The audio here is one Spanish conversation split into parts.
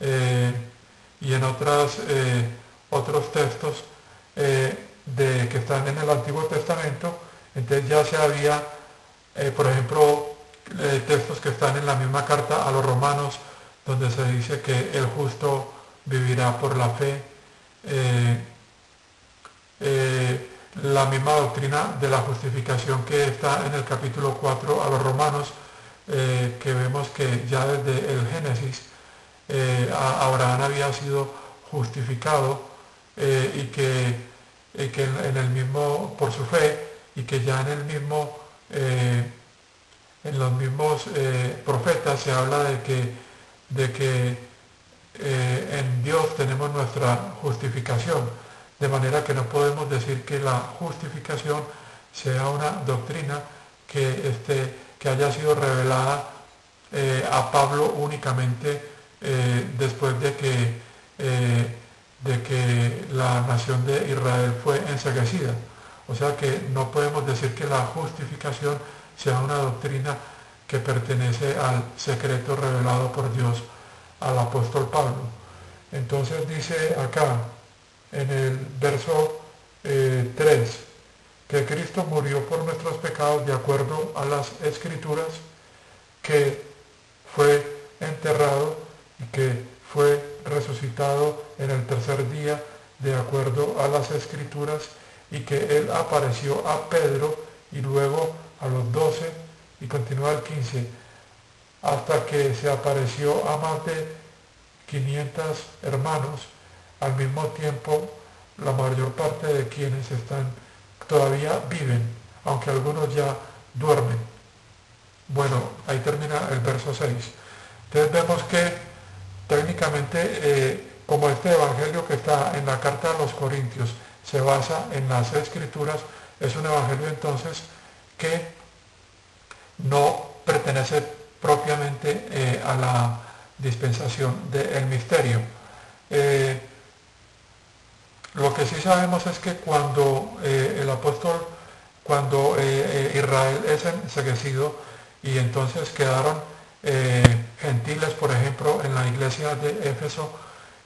eh, y en otros textos que están en el Antiguo Testamento. Entonces ya se había, por ejemplo, textos que están en la misma carta a los romanos, donde se dice que el justo vivirá por la fe. eh, la misma doctrina de la justificación que está en el capítulo 4 a los romanos, que vemos que ya desde el Génesis Abraham había sido justificado, y que en el mismo, por su fe, y que ya en los mismos profetas se habla de que en Dios tenemos nuestra justificación, de manera que no podemos decir que la justificación sea una doctrina que haya sido revelada a Pablo únicamente después de que la nación de Israel fue enseguecida. O sea que no podemos decir que la justificación sea una doctrina que pertenece al secreto revelado por Dios al apóstol Pablo. Entonces dice acá en el verso 3 que Cristo murió por nuestros pecados de acuerdo a las Escrituras, que fue enterrado y que fue resucitado en el tercer día de acuerdo a las Escrituras, y que Él apareció a Pedro y luego a los 12, y continúa el 15, hasta que se apareció a más de 500 hermanos al mismo tiempo, la mayor parte de quienes todavía viven, aunque algunos ya duermen. Bueno, ahí termina el verso 6. Entonces vemos que técnicamente, como este evangelio que está en la carta a los Corintios se basa en las Escrituras, es un evangelio entonces que no pertenece propiamente a la dispensación del misterio. Lo que sí sabemos es que cuando Israel es enseguecido, y entonces quedaron gentiles, por ejemplo, en la iglesia de Éfeso,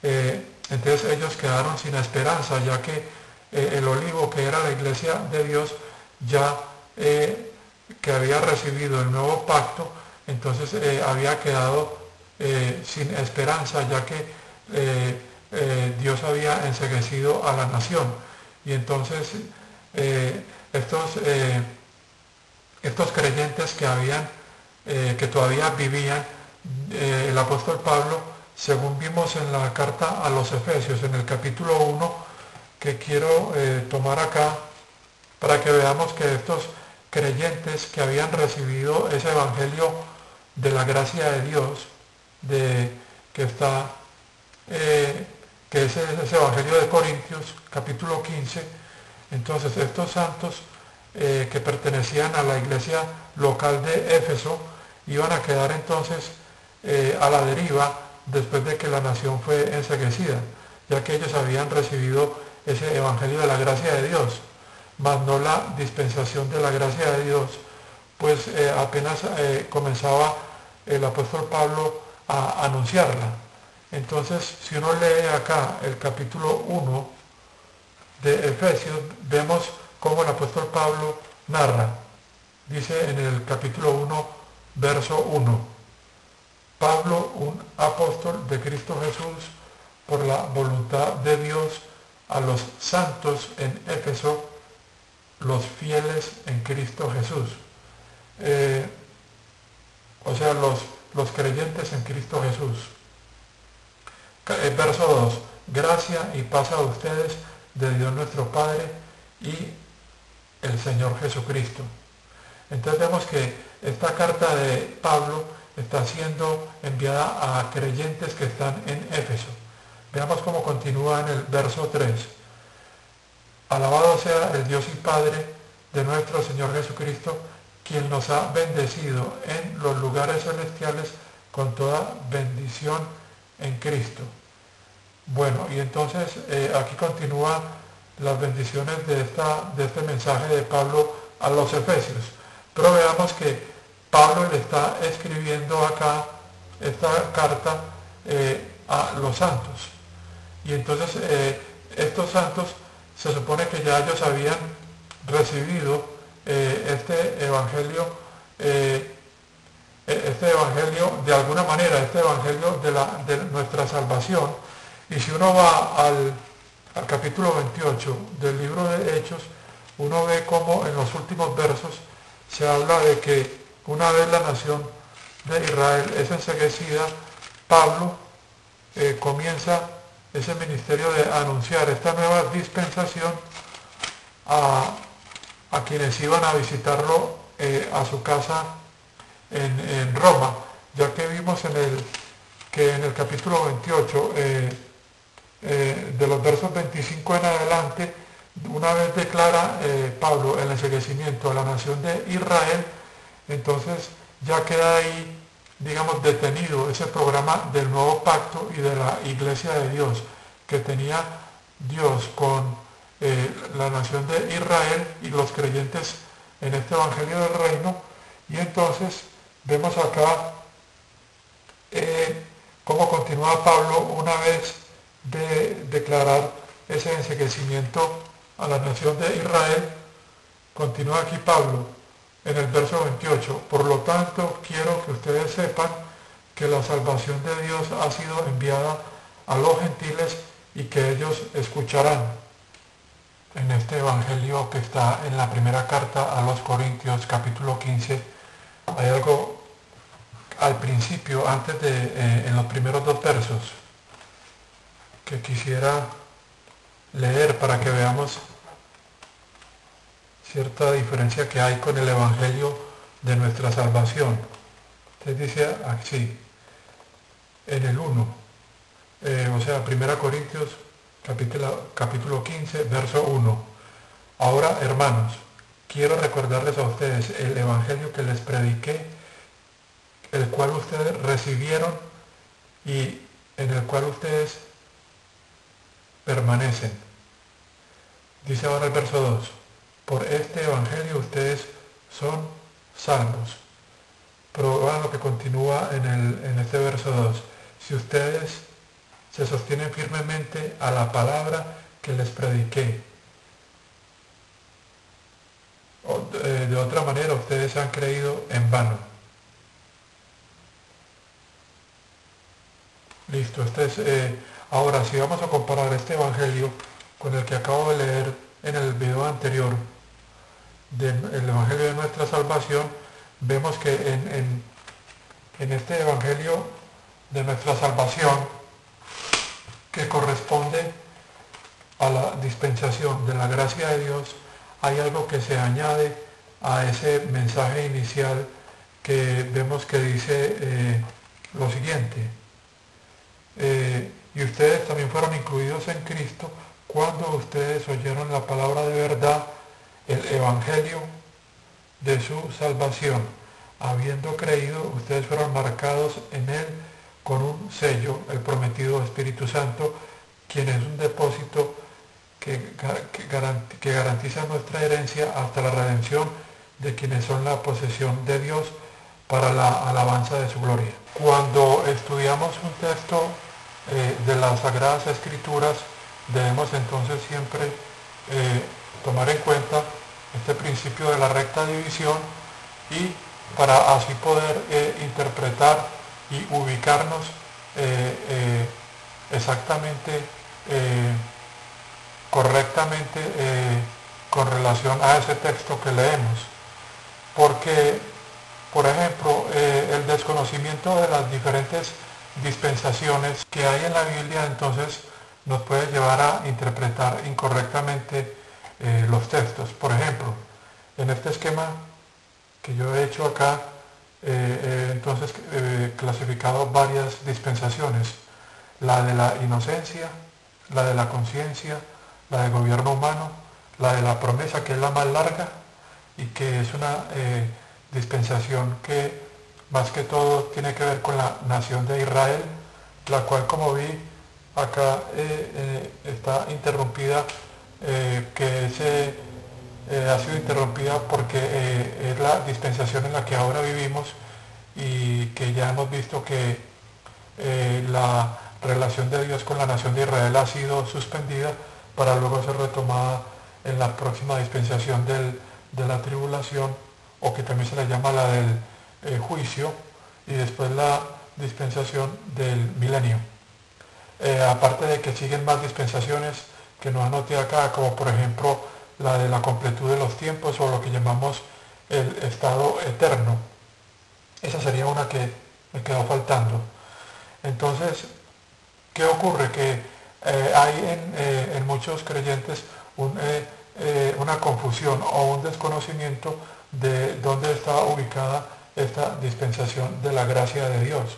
entonces ellos quedaron sin esperanza, ya que el olivo, que era la iglesia de Dios, ya que había recibido el nuevo pacto, entonces había quedado sin esperanza, ya que Dios había enceguecido a la nación. Y entonces estos creyentes que todavía vivían, el apóstol Pablo, según vimos en la carta a los Efesios, en el capítulo 1, que quiero tomar acá, para que veamos que estos creyentes que habían recibido ese evangelio de la gracia de Dios, que está que es ese evangelio de Corintios, capítulo 15, entonces estos santos que pertenecían a la iglesia local de Éfeso iban a quedar entonces a la deriva después de que la nación fue enseguecida, ya que ellos habían recibido ese evangelio de la gracia de Dios, mas no la dispensación de la gracia de Dios, pues apenas comenzaba el apóstol Pablo a anunciarla. Entonces, si uno lee acá el capítulo 1 de Efesios, vemos cómo el apóstol Pablo narra. Dice en el capítulo 1, verso 1, Pablo, un apóstol de Cristo Jesús, por la voluntad de Dios, a los santos en Éfeso, los fieles en Cristo Jesús. O sea, los creyentes en Cristo Jesús. Verso 2, gracia y paz a ustedes de Dios nuestro Padre y el Señor Jesucristo. Entonces vemos que esta carta de Pablo está siendo enviada a creyentes que están en Éfeso. Veamos cómo continúa en el verso 3. Alabado sea el Dios y Padre de nuestro Señor Jesucristo, quien nos ha bendecido en los lugares celestiales con toda bendición en Cristo. Bueno, y entonces aquí continúan las bendiciones de este mensaje de Pablo a los Efesios. Pero veamos que Pablo le está escribiendo acá esta carta a los santos. Y entonces estos santos se supone que ya ellos habían recibido este evangelio de alguna manera, este evangelio de nuestra salvación. Y si uno va al capítulo 28 del libro de Hechos, uno ve cómo en los últimos versos se habla de que una vez la nación de Israel es enseguecida, Pablo comienza ese ministerio de anunciar esta nueva dispensación a quienes iban a visitarlo a su casa en Roma, ya que vimos que en el capítulo 28, de los versos 25 en adelante, una vez declara Pablo el enseguecimiento a la nación de Israel, entonces ya queda ahí, digamos, detenido ese programa del nuevo pacto y de la iglesia de Dios que tenía Dios con la nación de Israel y los creyentes en este evangelio del reino. Y entonces vemos acá cómo continúa Pablo una vez de declarar ese enseguecimiento a la nación de Israel. Continúa aquí Pablo en el verso 28. Por lo tanto, quiero que ustedes sepan que la salvación de Dios ha sido enviada a los gentiles y que ellos escucharán. En este evangelio que está en la primera carta a los Corintios, capítulo 15, hay algo al principio, en los primeros dos versos, que quisiera leer para que veamos cierta diferencia que hay con el evangelio de nuestra salvación. Entonces dice así, en el 1, o sea, 1 Corintios capítulo 15, verso 1. Ahora, hermanos, quiero recordarles a ustedes el evangelio que les prediqué, el cual ustedes recibieron y en el cual ustedes permanecen. Dice ahora el verso 2, por este evangelio ustedes son salvos. Pero vean lo que continúa en este verso 2. Si ustedes se sostienen firmemente a la palabra que les prediqué. De otra manera, ustedes han creído en vano. Listo, ahora si vamos a comparar este evangelio con el que acabo de leer en el video anterior, del evangelio de nuestra salvación, vemos que en este evangelio de nuestra salvación, que corresponde a la dispensación de la gracia de Dios, hay algo que se añade a ese mensaje inicial que vemos que dice lo siguiente, y ustedes también fueron incluidos en Cristo cuando ustedes oyeron la palabra de verdad, el evangelio de su salvación. Habiendo creído, ustedes fueron marcados en él con un sello, el prometido Espíritu Santo, quien es un depósito que garantiza nuestra herencia hasta la redención de quienes son la posesión de Dios para la alabanza de su gloria. Cuando estudiamos un texto de las Sagradas Escrituras, debemos entonces siempre tomar en cuenta este principio de la recta división y para así poder interpretar y ubicarnos exactamente, correctamente con relación a ese texto que leemos. Porque, por ejemplo, el desconocimiento de las diferentes dispensaciones que hay en la Biblia entonces nos puede llevar a interpretar incorrectamente los textos. Por ejemplo, en este esquema que yo he hecho acá, entonces clasificado varias dispensaciones: la de la inocencia, la de la conciencia, la del gobierno humano, la de la promesa, que es la más larga y que es una dispensación que más que todo tiene que ver con la nación de Israel, la cual, como vi acá, está interrumpida, ha sido interrumpida porque es la dispensación en la que ahora vivimos y que ya hemos visto que la relación de Dios con la nación de Israel ha sido suspendida para luego ser retomada en la próxima dispensación de la tribulación, o que también se le llama la del juicio, y después la dispensación del milenio. Aparte de que siguen más dispensaciones que nos anoté acá, como por ejemplo la de la completud de los tiempos, o lo que llamamos el estado eterno. Esa sería una que me quedó faltando. Entonces, ¿qué ocurre? Que hay en muchos creyentes una confusión o un desconocimiento de dónde está ubicada esta dispensación de la gracia de Dios.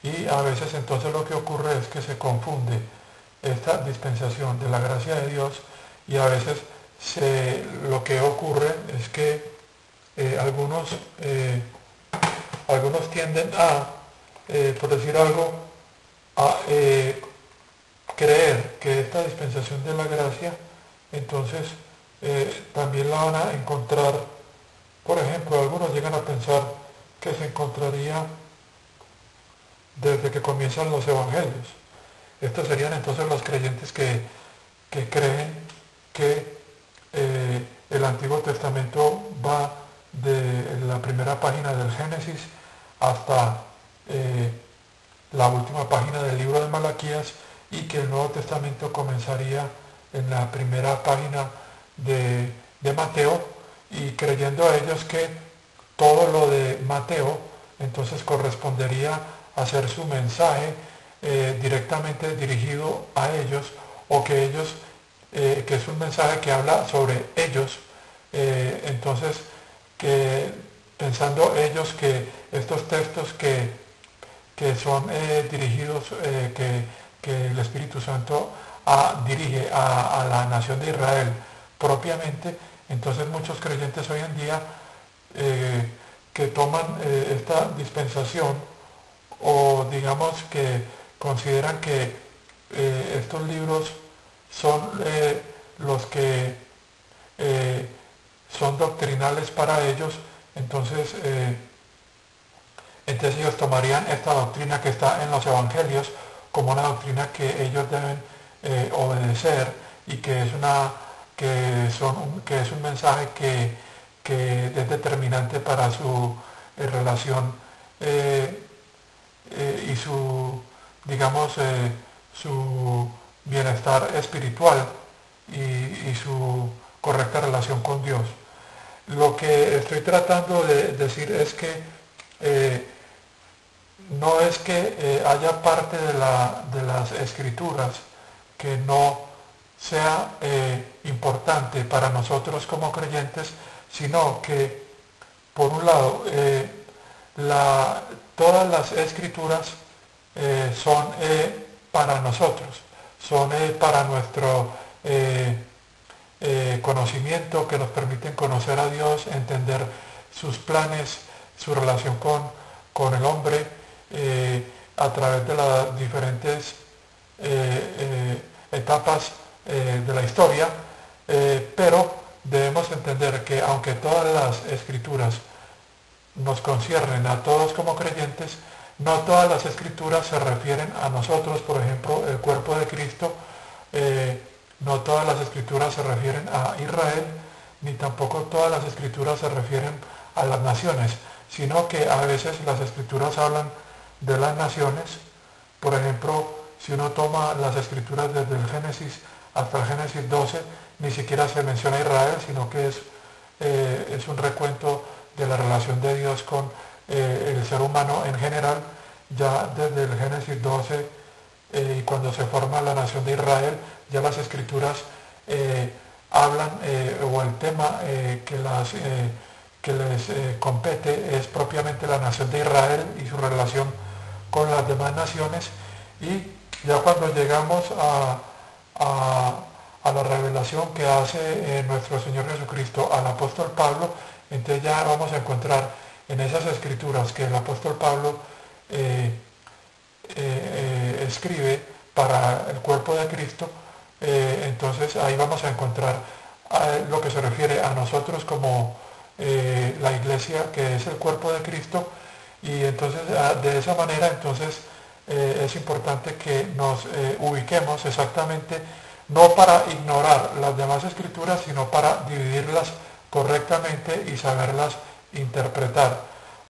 Y a veces entonces lo que ocurre es que se confunde esta dispensación de la gracia de Dios, y a veces lo que ocurre es que algunos tienden a, por decir algo, a creer que esta dispensación de la gracia, entonces también la van a encontrar. Por ejemplo, algunos llegan a pensar que se encontraría desde que comienzan los evangelios. Estos serían entonces los creyentes que creen que el Antiguo Testamento va de la primera página del Génesis hasta la última página del libro de Malaquías, y que el Nuevo Testamento comenzaría en la primera página de Mateo, y creyendo a ellos que todo lo de Mateo entonces correspondería a ser su mensaje directamente dirigido a ellos, o que ellos, que es un mensaje que habla sobre ellos, entonces que pensando ellos que estos textos que son dirigidos, que el Espíritu Santo dirige a la nación de Israel propiamente, entonces muchos creyentes hoy en día que toman esta dispensación, o digamos que consideran que estos libros son los que son doctrinales para ellos, entonces ellos tomarían esta doctrina que está en los evangelios como una doctrina que ellos deben obedecer, y que es un mensaje que es determinante para su relación y su, digamos, su bienestar espiritual y su correcta relación con Dios. Lo que estoy tratando de decir es que no es que haya parte de las escrituras que no sea importante para nosotros como creyentes, sino que, por un lado, todas las escrituras son para nosotros, son para nuestro conocimiento, que nos permiten conocer a Dios, entender sus planes, su relación con el hombre, a través de las diferentes etapas de la historia, pero debemos entender que aunque todas las escrituras nos conciernen a todos como creyentes, no todas las escrituras se refieren a nosotros. Por ejemplo, el cuerpo de Cristo, no todas las escrituras se refieren a Israel, ni tampoco todas las escrituras se refieren a las naciones, sino que a veces las escrituras hablan de las naciones. Por ejemplo, si uno toma las escrituras desde el Génesis hasta el Génesis 12, ni siquiera se menciona Israel, sino que es un recuento de la relación de Dios con el ser humano en general. Ya desde el Génesis 12, y cuando se forma la nación de Israel, ya las escrituras hablan, o el tema que les compete es propiamente la nación de Israel y su relación con las demás naciones. Y ya cuando llegamos a la revelación que hace nuestro Señor Jesucristo al apóstol Pablo, entonces ya vamos a encontrar en esas escrituras que el apóstol Pablo escribe para el cuerpo de Cristo, entonces ahí vamos a encontrar lo que se refiere a nosotros como la iglesia, que es el cuerpo de Cristo. Y entonces de esa manera entonces es importante que nos ubiquemos exactamente, no para ignorar las demás escrituras, sino para dividirlas correctamente y saberlas interpretar.